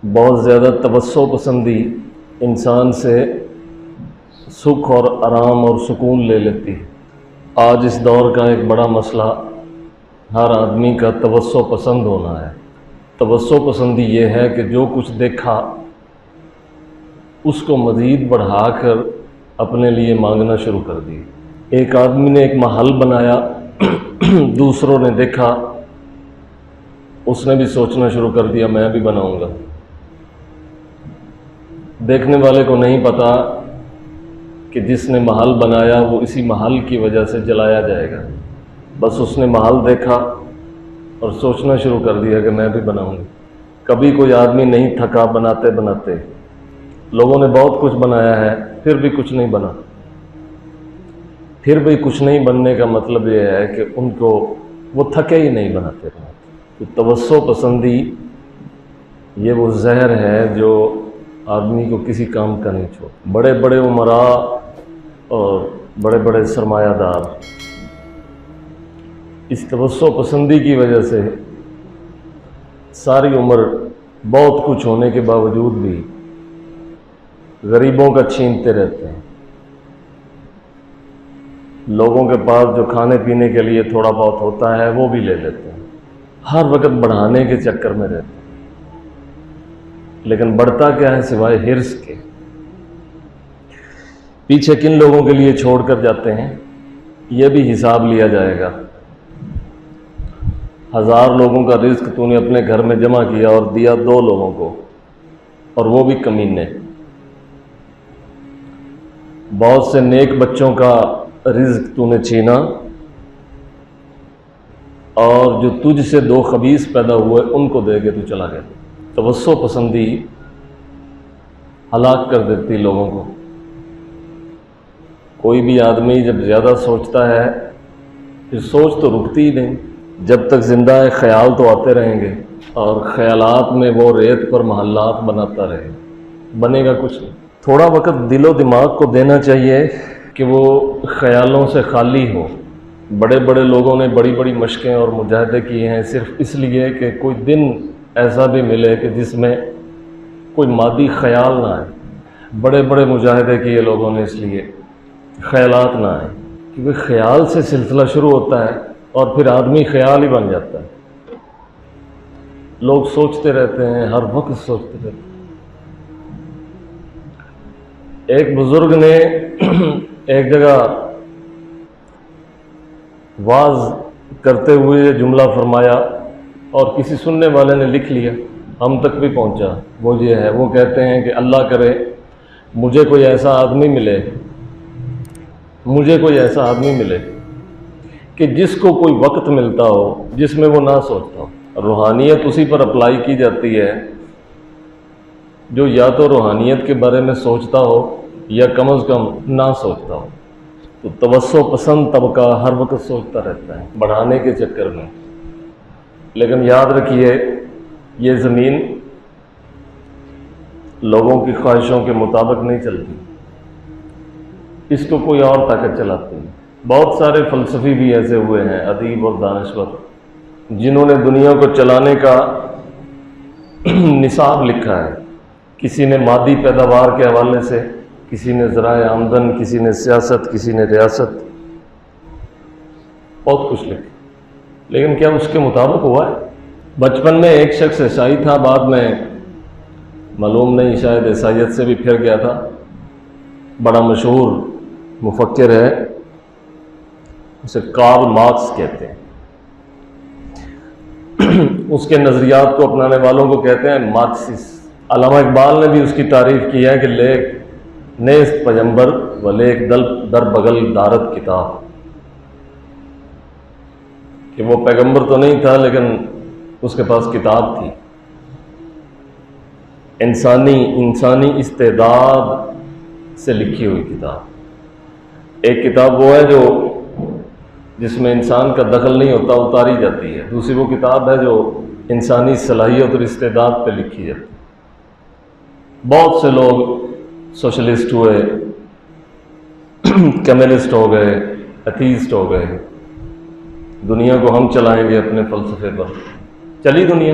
بہت زیادہ توسع پسندی انسان سے سکھ اور آرام اور سکون لے لیتی ہے۔ آج اس دور کا ایک بڑا مسئلہ ہر آدمی کا توسع پسند ہونا ہے۔ توسع پسندی یہ ہے کہ جو کچھ دیکھا اس کو مزید بڑھا کر اپنے لیے مانگنا شروع کر دی۔ ایک آدمی نے ایک محل بنایا، دوسروں نے دیکھا، اس نے بھی سوچنا شروع کر دیا میں بھی بناؤں گا۔ دیکھنے والے کو نہیں پتا کہ جس نے محل بنایا وہ اسی محل کی وجہ سے جلایا جائے گا، بس اس نے محل دیکھا اور سوچنا شروع کر دیا کہ میں بھی بناؤں گا۔ کبھی کوئی آدمی نہیں تھکا بناتے بناتے، لوگوں نے بہت کچھ بنایا ہے پھر بھی کچھ نہیں بنا۔ پھر بھی کچھ نہیں بننے کا مطلب یہ ہے کہ ان کو وہ تھکے ہی نہیں بناتے رہے۔ تو توسع پسندی یہ وہ زہر ہے جو آدمی کو کسی کام کا نہیں چھوڑ۔ بڑے بڑے امراء اور بڑے بڑے سرمایہ دار اس توسع پسندی کی وجہ سے ساری عمر بہت کچھ ہونے کے باوجود بھی غریبوں کا چھینتے رہتے ہیں۔ لوگوں کے پاس جو کھانے پینے کے لیے تھوڑا بہت ہوتا ہے وہ بھی لے لیتے ہیں، ہر وقت بڑھانے کے چکر میں رہتے ہیں۔ لیکن بڑھتا کیا ہے سوائے حرص کے؟ پیچھے کن لوگوں کے لیے چھوڑ کر جاتے ہیں یہ بھی حساب لیا جائے گا۔ 1000 لوگوں کا رزق تو نے اپنے گھر میں جمع کیا اور دیا 2 لوگوں کو، اور وہ بھی کمینے۔ بہت سے نیک بچوں کا رزق تو نے چھینا، اور جو تجھ سے 2 خبیث پیدا ہوئے ان کو دے کے تو چلا گیا۔ توسع پسندی ہلاک کر دیتی لوگوں کو۔ کوئی بھی آدمی جب زیادہ سوچتا ہے پھر سوچ تو رکتی ہی نہیں۔ جب تک زندہ ہے خیال تو آتے رہیں گے، اور خیالات میں وہ ریت پر محلات بناتا رہے، بنے گا کچھ نہیں۔ تھوڑا وقت دل و دماغ کو دینا چاہیے کہ وہ خیالوں سے خالی ہو۔ بڑے بڑے لوگوں نے بڑی بڑی مشقیں اور مجاہدے کیے ہیں صرف اس لیے کہ کوئی دن ایسا بھی ملے کہ جس میں کوئی مادی خیال نہ آئے۔ بڑے بڑے مجاہدے کیے لوگوں نے اس لیے خیالات نہ آئے، کیونکہ خیال سے سلسلہ شروع ہوتا ہے اور پھر آدمی خیال ہی بن جاتا ہے۔ لوگ سوچتے رہتے ہیں، ہر وقت سوچتے رہتے ہیں۔ ایک بزرگ نے ایک جگہ واعظ کرتے ہوئے جملہ فرمایا اور کسی سننے والے نے لکھ لیا، ہم تک بھی پہنچا۔ وہ یہ ہے، وہ کہتے ہیں کہ اللہ کرے مجھے کوئی ایسا آدمی ملے، مجھے کوئی ایسا آدمی ملے کہ جس کو کوئی وقت ملتا ہو جس میں وہ نہ سوچتا ہو۔ روحانیت اسی پر اپلائی کی جاتی ہے جو یا تو روحانیت کے بارے میں سوچتا ہو یا کم از کم نہ سوچتا ہو۔ تو توسع پسند طبقہ ہر وقت سوچتا رہتا ہے بڑھانے کے چکر میں۔ لیکن یاد رکھیے یہ زمین لوگوں کی خواہشوں کے مطابق نہیں چلتی، اس کو کوئی اور طاقت چلاتی ہے۔ بہت سارے فلسفی بھی ایسے ہوئے ہیں، ادیب اور دانشور، جنہوں نے دنیا کو چلانے کا نصاب لکھا ہے۔ کسی نے مادی پیداوار کے حوالے سے، کسی نے ذرائع آمدن، کسی نے سیاست، کسی نے ریاست، بہت کچھ لکھا، لیکن کیا اس کے مطابق ہوا ہے؟ بچپن میں ایک شخص عیسائی تھا، بعد میں معلوم نہیں شاید عیسائیت سے بھی پھر گیا تھا، بڑا مشہور مفکر ہے، اسے کارل مارکس کہتے ہیں۔ اس کے نظریات کو اپنانے والوں کو کہتے ہیں مارکسسٹ۔ علامہ اقبال نے بھی اس کی تعریف کی ہے کہ لیک نیست پیغمبر و لیک در بغل دارت کتاب، کہ وہ پیغمبر تو نہیں تھا لیکن اس کے پاس کتاب تھی۔ انسانی استعداد سے لکھی ہوئی کتاب۔ ایک کتاب وہ ہے جو جس میں انسان کا دخل نہیں ہوتا، اتاری جاتی ہے۔ دوسری وہ کتاب ہے جو انسانی صلاحیت اور استعداد پہ لکھی جاتی ہے۔ بہت سے لوگ سوشلسٹ ہوئے، کمیونسٹ ہو گئے، ایتھیسٹ ہو گئے، دنیا کو ہم چلائیں گے اپنے فلسفے پر۔ چلی دنیا،